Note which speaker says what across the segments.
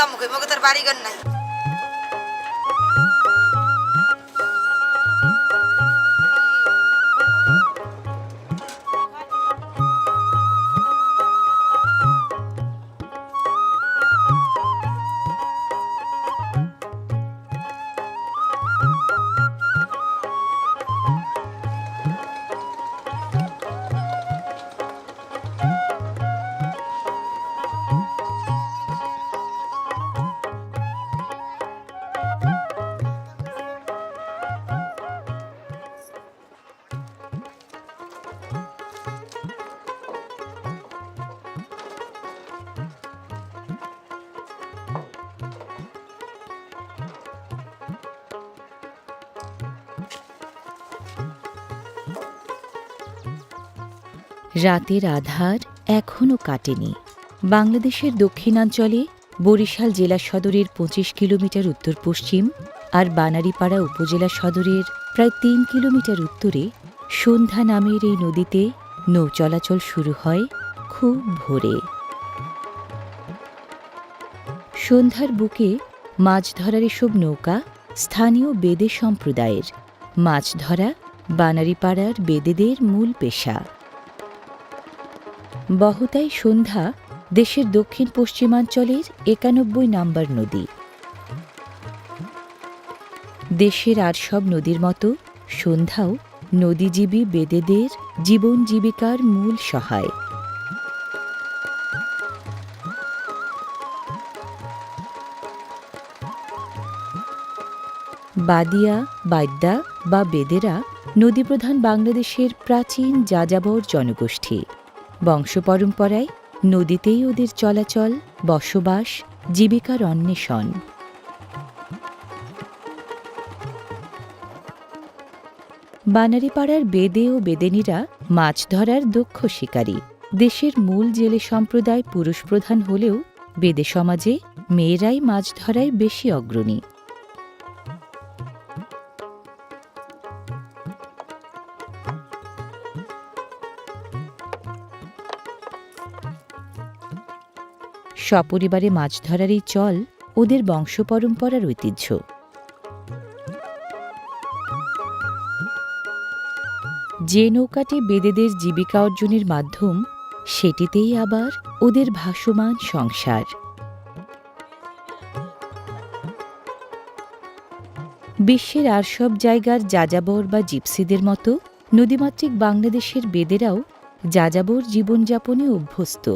Speaker 1: যাবো কই মগে তোর বাড়ি ঘর নাই।
Speaker 2: রাতের আধার এখনও কাটেনি। বাংলাদেশের দক্ষিণাঞ্চলে বরিশাল জেলা সদরের ২৫ কিলোমিটার উত্তর পশ্চিম আর বানারীপাড়া উপজেলা সদরের প্রায় ৩ কিলোমিটার উত্তরে সন্ধ্যা নামের এই নদীতে নৌ চলাচল শুরু হয় খুব ভোরে। সন্ধ্যার বুকে মাছ ধরার এসব নৌকা স্থানীয় বেদে সম্প্রদায়ের। মাছ ধরা বানারীপাড়ার বেদেদের মূল পেশা। বহতাই সন্ধ্যা দেশের দক্ষিণ পশ্চিমাঞ্চলের ৯১ নম্বর নদী। দেশের আর সব নদীর মতো সন্ধ্যাও নদীজীবী বেদেদের জীবন জীবিকার মূল সহায়। বাদিয়া বাদ্যা বা বেদেরা নদীপ্রধান বাংলাদেশের প্রাচীন যাযাবর জনগোষ্ঠী। বংশপরম্পরায় নদীতেই ওদের চলাচল, বসবাস, জীবিকার অন্বেষণ। বানারীপাড়ার বেদে ও বেদেনীরা মাছ ধরার দক্ষ শিকারী। দেশের মূল জেলে সম্প্রদায় পুরুষ প্রধান হলেও বেদে সমাজে মেয়েরাই মাছ ধরায় বেশি অগ্রণী। সপরিবারে মাছ ধরার এই চল ওদের বংশপরম্পরার ঐতিহ্য। যে নৌকাটি বেদেদের জীবিকা অর্জনের মাধ্যম, সেটিতেই আবার ওদের ভাসমান সংসার। বিশ্বের আর সব জায়গার যাযাবর বা জিপসিদের মতো নদীমাতৃক বাংলাদেশের বেদেরাও যাযাবর জীবনযাপনে অভ্যস্ত।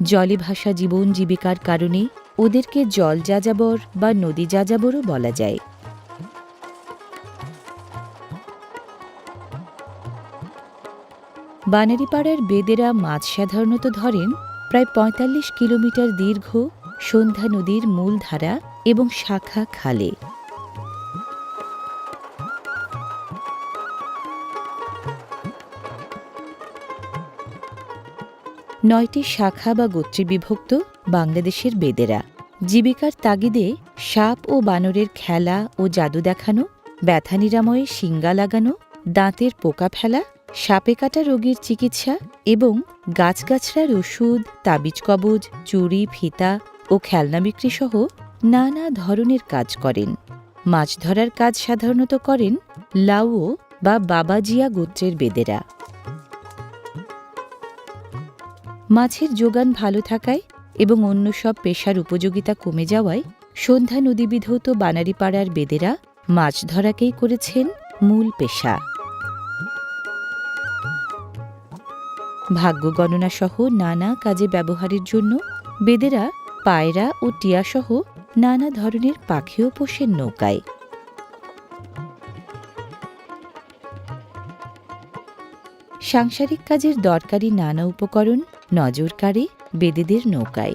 Speaker 2: জলে ভাসা জীবন জীবিকার কারণে ওদেরকে জল যাযাবর বা নদী যাযাবরও বলা যায়। বানারীপাড়ার বেদেরা মাছ সাধারণত ধরেন প্রায় ৪৫ কিলোমিটার দীর্ঘ সন্ধ্যা নদীর মূল ধারা এবং শাখা খালে। নয়টি শাখা বা গোত্রে বিভক্ত বাংলাদেশের বেদেরা। জীবিকার তাগিদে সাপ ও বানরের খেলা ও জাদু দেখানো, ব্যথা নিরাময়ে শিঙ্গা লাগানো, দাঁতের পোকা ফেলা, সাপে কাটা রোগীর চিকিৎসা এবং গাছগাছড়ার ওষুধ, তাবিজ কবজ, চুড়ি, ফিতা ও খেলনা বিক্রি সহ নানা ধরনের কাজ করেন। মাছ ধরার কাজ সাধারণত করেন লাউও বা বাবাজিয়া গোত্রের বেদেরা। মাছের যোগান ভালো থাকায় এবং অন্য সব পেশার উপযোগিতা কমে যাওয়ায় সন্ধ্যা নদীবিধৌত বানারীপাড়ার বেদেরা মাছ ধরাকেই করেছেন মূল পেশা। ভাগ্য গণনা সহ নানা কাজে ব্যবহারের জন্য বেদেরা পায়রা ও টিয়া সহ নানা ধরনের পাখিও পোষেন নৌকায়। সাংসারিক কাজের দরকারি নানা উপকরণ নজর কাড়ে বেদেদের নৌকায়।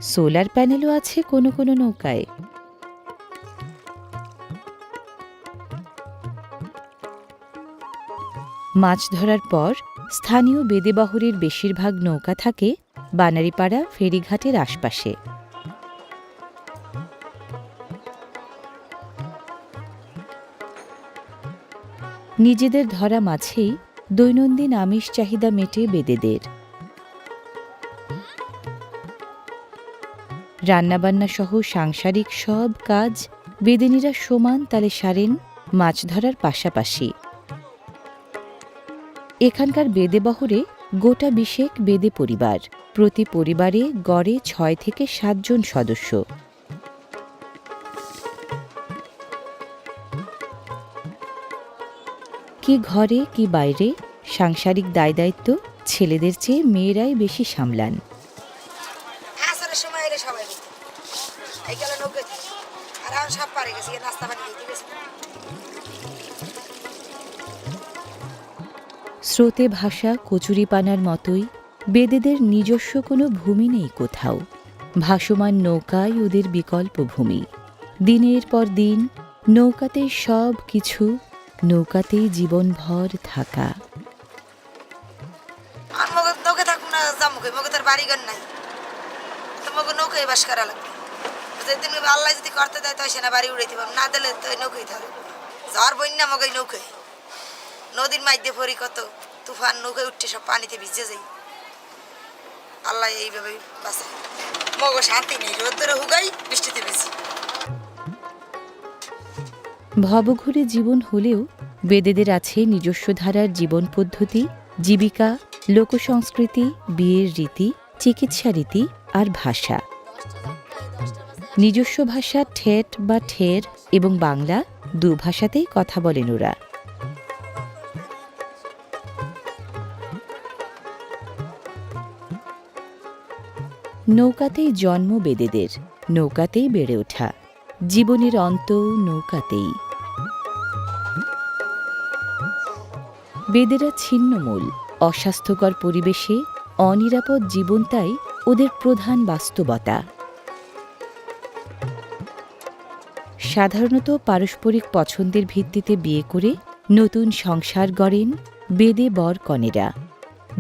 Speaker 2: সোলার প্যানেলও আছে কোনো কোনো নৌকায়। মাছ ধরার পর স্থানীয় বেদেবহরের বেশিরভাগ নৌকা থাকে বানারীপাড়া ফেরিঘাটের আশপাশে। নিজেদের ধরা মাছেই দৈনন্দিন আমিষ চাহিদা মেটে বেদেদের। রান্নাবান্না সহ সাংসারিক সব কাজ বেদিনীরা সমান তালে সারেন মাছ ধরার পাশাপাশি। এখানকার বেদে বহরে গোটা ২০ বেদে পরিবার, প্রতি পরিবারে গড়ে ৬ থেকে ৭ জন সদস্য। কি ঘরে কি বাইরে সাংসারিক দায় দায়িত্ব ছেলেদের চেয়ে মেয়েরাই বেশি সামলান। স্রোতে ভাষা কচুরিপানার মতোই বেদেদের নিজস্ব কোনো ভূমি নেই কোথাও। ভাসমান নৌকাই ওদের বিকল্প ভূমি। দিনের পর দিন নৌকাতেই সব কিছু, নৌকাতেই জীবনভর থাকা।
Speaker 1: আল্লাহ যদি করতে দেয় তো সেনা বাড়ি উড়াইতে পারবো, না দিলে তো নৌকাই থাকবে। ঝড় বন্যা মগে নৌকায়, নদীর মাইধ্যে পড়ি কত তুফান, নৌকায় উঠছে সব পানিতে ভিজে যাই। আল্লাহ এইভাবে বাঁচায়, মগো শান্তি নেই, রোদ্দুরে হুগাই বৃষ্টিতে ভিজি।
Speaker 2: ভবঘুরে জীবন হলেও বেদেদের আছে নিজস্ব ধারার জীবন পদ্ধতি, জীবিকা, লোকসংস্কৃতি, বিয়ের রীতি, চিকিৎসা রীতি আর ভাষা। নিজস্ব ভাষা ঠেট বা ঠের এবং বাংলা দুভাষাতেই কথা বলেন ওরা। নৌকাতেই জন্ম বেদেদের, নৌকাতেই বেড়ে ওঠা, জীবনের অন্ত নৌকাতেই। বেদেরা ছিন্নমূল, অস্বাস্থ্যকর পরিবেশে অনিরাপদ জীবনটাই ওদের প্রধান বাস্তবতা। সাধারণত পারস্পরিক পছন্দের ভিত্তিতে বিয়ে করে নতুন সংসার গড়েন বেদে বর কনেরা।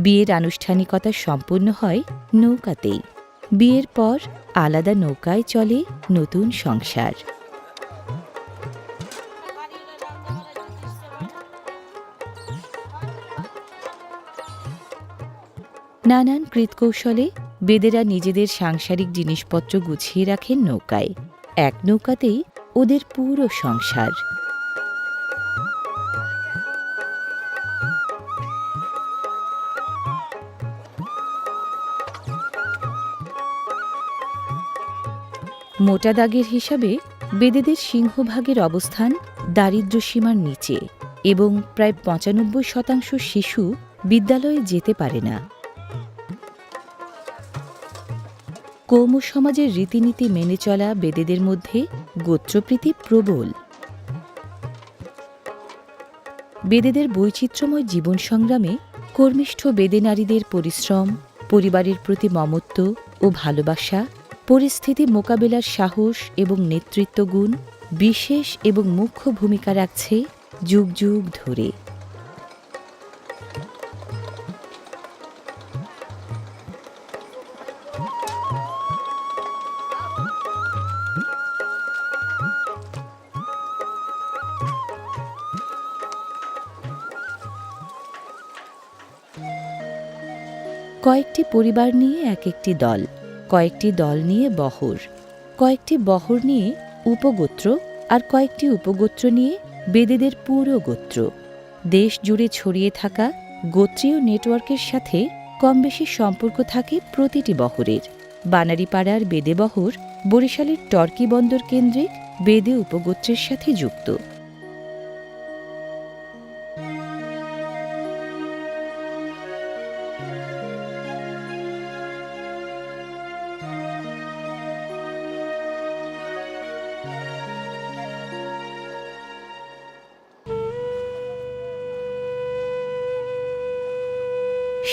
Speaker 2: বিয়ের আনুষ্ঠানিকতা সম্পন্ন হয় নৌকাতেই। বিয়ের পর আলাদা নৌকায় চলে নতুন সংসার। নানান কৃতকৌশলে বেদেরা নিজেদের সাংসারিক জিনিসপত্র গুছিয়ে রাখেন নৌকায়। এক নৌকাতেই ওদের পুরো সংসার। মোটা দাগের হিসাবে বেদেদের সিংহভাগের অবস্থান দারিদ্র্যসীমার নিচে এবং প্রায় ৯৫% শিশু বিদ্যালয়ে যেতে পারে না। কৌম সমাজের রীতিনীতি মেনে চলা বেদেদের মধ্যে গোত্রপ্রীতি প্রবল। বেদেদের বৈচিত্র্যময় জীবন সংগ্রামে কর্মিষ্ঠ বেদে নারীদের পরিশ্রম, পরিবারের প্রতি মমত্ব ও ভালোবাসা, পরিস্থিতি মোকাবেলার সাহস এবং নেতৃত্ব গুণ বিশেষ এবং মুখ্য ভূমিকা রাখছে যুগ যুগ ধরে। কয়েকটি পরিবার নিয়ে এক একটি দল, কয়েকটি দল নিয়ে বহর, কয়েকটি বহর নিয়ে উপগোত্র আর কয়েকটি উপগোত্র নিয়ে বেদেদের পুরো গোত্র। দেশ জুড়ে ছড়িয়ে থাকা গোত্রীয় নেটওয়ার্কের সাথে কমবেশি সম্পর্ক থাকে প্রতিটি বহরের। বানারীপাড়ার বেদে বহর বরিশালের টর্কি বন্দর কেন্দ্রিক বেদে উপগোত্রের সাথে যুক্ত।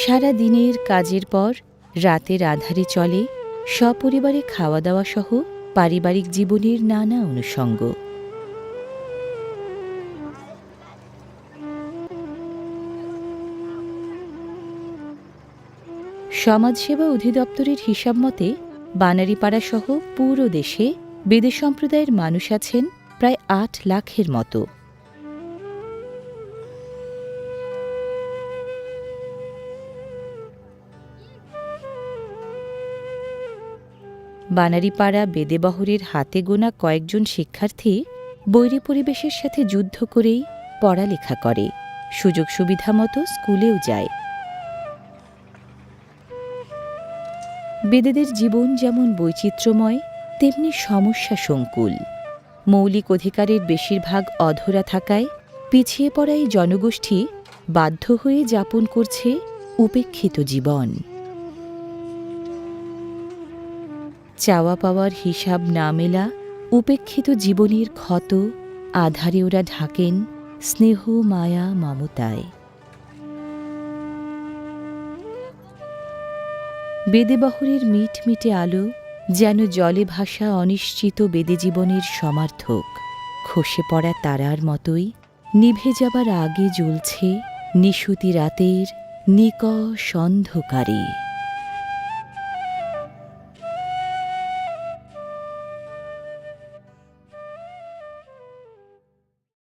Speaker 2: সারা দিনের কাজের পর রাতের আধারে চলে সপরিবারে খাওয়া দাওয়া সহ পারিবারিক জীবনের নানা অনুষঙ্গ। সমাজসেবা অধিদপ্তরের হিসাব মতে বানারীপাড়া সহ পুরো দেশে বেদে সম্প্রদায়ের মানুষ আছেন প্রায় ৮ লাখের মতো। বানারীপাড়া বেদেবহরের হাতে গোনা কয়েকজন শিক্ষার্থী বৈরী পরিবেশের সাথে যুদ্ধ করেই পড়ালেখা করে, সুযোগ সুবিধা মতো স্কুলেও যায়। বেদেদের জীবন যেমন বৈচিত্র্যময়, তেমনি সমস্যা সংকুল। মৌলিক অধিকারের বেশিরভাগ অধরা থাকায় পিছিয়ে পড়া এই জনগোষ্ঠী বাধ্য হয়ে যাপন করছে উপেক্ষিত জীবন। চাওয়া পাওয়ার হিসাব না মেলা উপেক্ষিত জীবনের ক্ষত আধারে ওরা ঢাকেন স্নেহ মায়া মমতায়। বেদেবহরের মিটমিটে আলো যেন জলে ভাসা অনিশ্চিত বেদে জীবনের সমার্থক, খসে পড়া তারার মতোই নিভে যাবার আগে জ্বলছে নিশুতি রাতের নিকষ অন্ধকারে।